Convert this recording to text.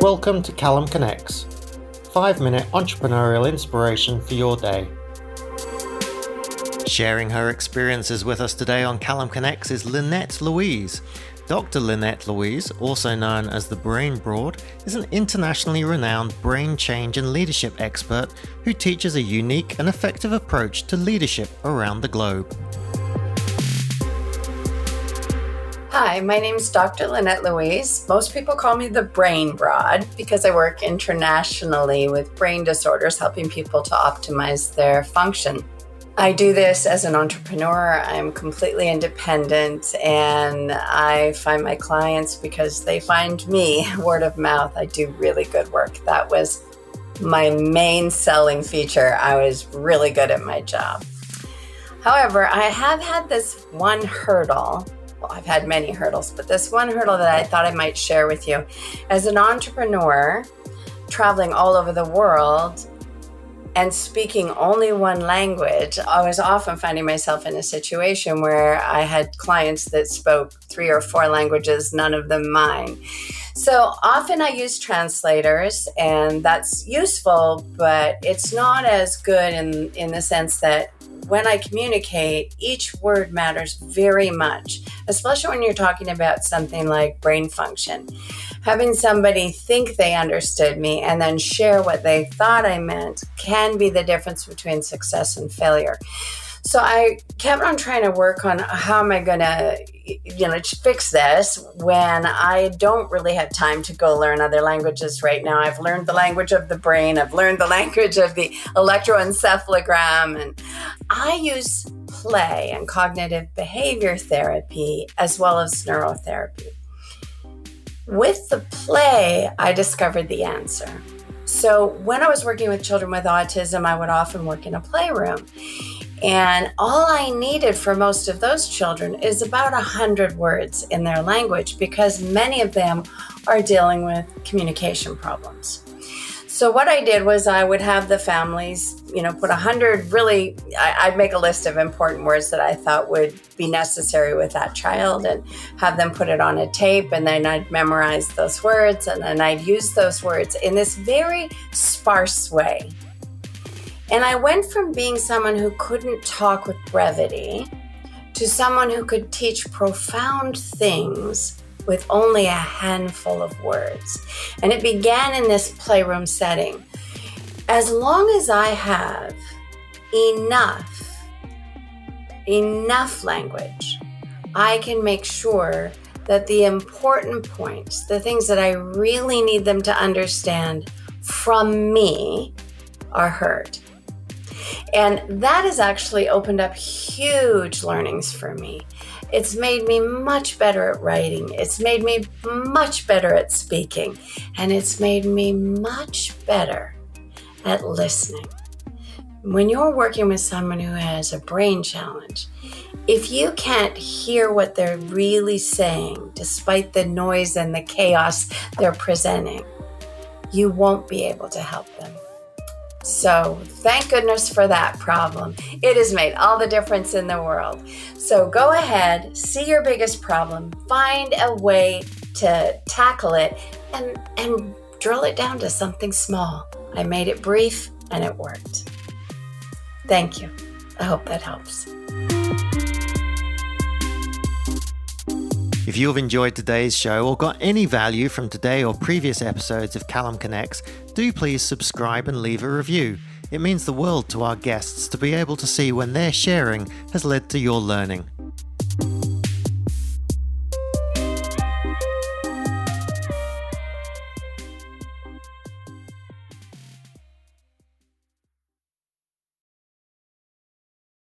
Welcome to CallumConnects, 5-minute entrepreneurial inspiration for your day. Sharing her experiences with us today on CallumConnects is Lynette Louise. Dr. Lynette Louise, also known as the Brain Broad, is an internationally renowned brain change and leadership expert who teaches a unique and effective approach to leadership around the globe. Hi, my name is Dr. Lynette Louise. Most people call me the Brain Broad because I work internationally with brain disorders, helping people to optimize their function. I do this as an entrepreneur. I'm completely independent, and I find my clients because they find me, word of mouth. I do really good work. That was my main selling feature. I was really good at my job. However, I have had this one hurdle. Well, I've had many hurdles, but this one hurdle that I thought I might share with you. As an entrepreneur, traveling all over the world and speaking only one language, I was often finding myself in a situation where I had clients that spoke 3 or 4 languages, none of them mine. So often I use translators, and that's useful, but it's not as good in the sense that when I communicate, each word matters very much, especially when you're talking about something like brain function. Having somebody think they understood me and then share what they thought I meant can be the difference between success and failure. So I kept on trying to work on how am I going to, fix this when I don't really have time to go learn other languages right now. I've learned the language of the brain. I've learned the language of the electroencephalogram. And I use play and cognitive behavior therapy as well as neurotherapy. With the play, I discovered the answer. So when I was working with children with autism, I would often work in a playroom. And all I needed for most of those children is about 100 words in their language because many of them are dealing with communication problems. So what I did was I would have the families, put 100 I'd make a list of important words that I thought would be necessary with that child and have them put it on a tape, and then I'd memorize those words, and then I'd use those words in this very sparse way. And I went from being someone who couldn't talk with brevity to someone who could teach profound things with only a handful of words. And it began in this playroom setting. As long as I have enough language, I can make sure that the important points, the things that I really need them to understand from me, are heard. And that has actually opened up huge learnings for me. It's made me much better at writing. It's made me much better at speaking. And it's made me much better at listening. When you're working with someone who has a brain challenge, if you can't hear what they're really saying, despite the noise and the chaos they're presenting, you won't be able to help them. So thank goodness for that problem. It has made all the difference in the world. So go ahead, see your biggest problem, find a way to tackle it, and drill it down to something small. I made it brief and it worked. Thank you. I hope that helps. If you have enjoyed today's show or got any value from today or previous episodes of CallumConnects, do please subscribe and leave a review. It means the world to our guests to be able to see when their sharing has led to your learning.